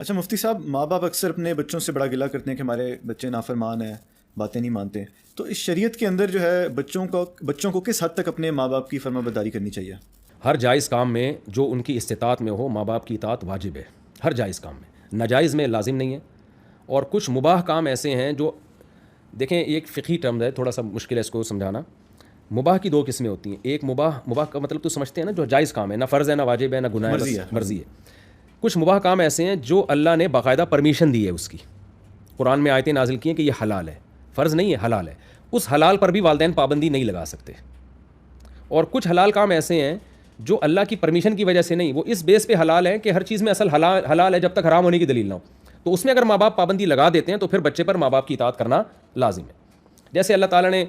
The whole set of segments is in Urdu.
اچھا مفتی صاحب، ماں باپ اکثر اپنے بچوں سے بڑا گلہ کرتے ہیں کہ ہمارے بچے نافرمان ہیں، باتیں نہیں مانتے. تو اس شریعت کے اندر جو ہے بچوں کو کس حد تک اپنے ماں باپ کی فرما برداری کرنی چاہیے؟ ہر جائز کام میں جو ان کی استطاعت میں ہو ماں باپ کی اطاعت واجب ہے. ہر جائز کام میں، ناجائز میں لازم نہیں ہے. اور کچھ مباح کام ایسے ہیں جو، دیکھیں یہ ایک فقہی ٹرم ہے، تھوڑا سا مشکل ہے اس کو سمجھانا. مباح کی دو قسمیں ہوتی ہیں. ایک مباح کا مطلب تو سمجھتے ہیں نا، جو جائز کام ہے، نہ فرض ہے نہ واجب ہے نہ گناہ ہے، مرضی بس ہے، مرضی ہے. کچھ مباح کام ایسے ہیں جو اللہ نے باقاعدہ پرمیشن دی ہے اس کی، قرآن میں آیتیں نازل کی ہیں کہ یہ حلال ہے، فرض نہیں ہے، حلال ہے. اس حلال پر بھی والدین پابندی نہیں لگا سکتے. اور کچھ حلال کام ایسے ہیں جو اللہ کی پرمیشن کی وجہ سے نہیں، وہ اس بیس پہ حلال ہے کہ ہر چیز میں اصل حلال ہے جب تک حرام ہونے کی دلیل نہ ہو. تو اس میں اگر ماں باپ پابندی لگا دیتے ہیں تو پھر بچے پر ماں باپ کی اطاعت کرنا لازم ہے. جیسے اللہ تعالیٰ نے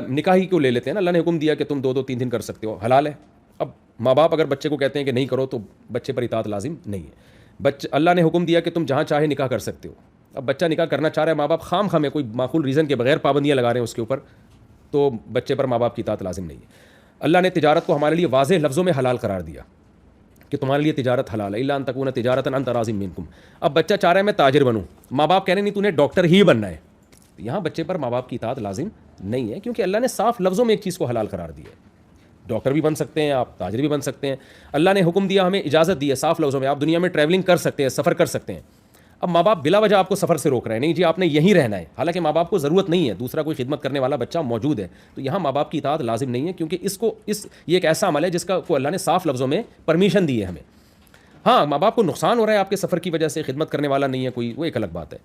نکاح ہی کیوں لے لیتے ہیں نا، اللہ نے حکم دیا کہ تم 2-2 3 دن کر سکتے ہو، حلال ہے. اب ماں باپ اگر بچے کو کہتے ہیں کہ نہیں کرو تو بچے پر اطاعت لازم نہیں ہے. اللہ نے حکم دیا کہ تم جہاں چاہے نکاح کر سکتے ہو. اب بچہ نکاح کرنا چاہ رہا ہے، ماں باپ خام خام ہے کوئی معقول ریزن کے بغیر پابندیاں لگا رہے ہیں اس کے اوپر، تو بچے پر ماں باپ کی اطاعت لازم نہیں ہے. اللہ نے تجارت کو ہمارے لیے واضح لفظوں میں حلال قرار دیا کہ تمہارے لیے تجارت حلال ہے، الا ان تکون تجارتا عن تراض منکم. اب بچہ چاہ رہا ہے میں تاجر بنوں، ماں باپ کہہ رہے نہیں تو نے ڈاکٹر ہی بننا ہے. یہاں بچے پر ماں باپ کی اطاعت لازم نہیں ہے، کیونکہ اللہ نے صاف لفظوں میں ایک چیز کو حلال قرار دیا ہے. ڈاکٹر بھی بن سکتے ہیں آپ، تاجر بھی بن سکتے ہیں. اللہ نے حکم دیا، ہمیں اجازت دی ہے صاف لفظوں میں، آپ دنیا میں ٹریولنگ کر سکتے ہیں، سفر کر سکتے ہیں. اب ماں باپ بلا وجہ آپ کو سفر سے روک رہے ہیں، نہیں جی آپ نے یہیں رہنا ہے، حالانکہ ماں باپ کو ضرورت نہیں ہے، دوسرا کوئی خدمت کرنے والا بچہ موجود ہے. تو یہاں ماں باپ کی اطاعت لازم نہیں ہے، کیونکہ یہ ایک ایسا عمل ہے جس کو اللہ نے صاف لفظوں میں پرمیشن دی ہے ہمیں. ہاں ماں باپ کو نقصان ہو رہا ہے آپ کے سفر کی وجہ سے، خدمت کرنے والا نہیں ہے کوئی، وہ ایک الگ بات ہے.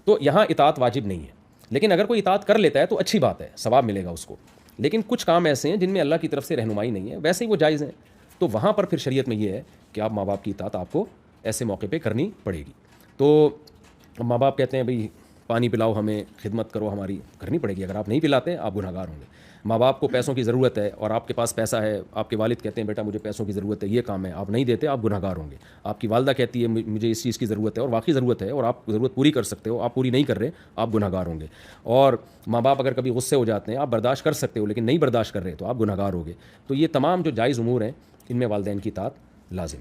تو یہاں اطاعت واجب نہیں ہے، لیکن اگر کوئی اطاعت کر لیتا ہے تو اچھی بات ہے، ثواب ملے گا اس کو. لیکن کچھ کام ایسے ہیں جن میں اللہ کی طرف سے رہنمائی نہیں ہے، ویسے ہی وہ جائز ہیں، تو وہاں پر پھر شریعت میں یہ ہے کہ آپ ماں باپ کی اطاعت آپ کو ایسے موقع پہ کرنی پڑے گی. تو ماں باپ کہتے ہیں بھئی پانی پلاؤ ہمیں، خدمت کرو ہماری، کرنی پڑے گی. اگر آپ نہیں پلاتے آپ گناہ گار ہوں گے. ماں باپ کو پیسوں کی ضرورت ہے اور آپ کے پاس پیسہ ہے، آپ کے والد کہتے ہیں بیٹا مجھے پیسوں کی ضرورت ہے، یہ کام ہے، آپ نہیں دیتے، آپ گناہ گار ہوں گے. آپ کی والدہ کہتی ہے مجھے اس چیز کی ضرورت ہے اور واقعی ضرورت ہے اور آپ ضرورت پوری کر سکتے ہو، آپ پوری نہیں کر رہے، آپ گناہ گار ہوں گے. اور ماں باپ اگر کبھی غصے ہو جاتے ہیں، آپ برداشت کر سکتے ہو لیکن نہیں برداشت کر رہے تو آپ گناہ گار ہو گے. تو یہ تمام جو جائز امور ہیں ان میں والدین کی اطاعت لازم ہے.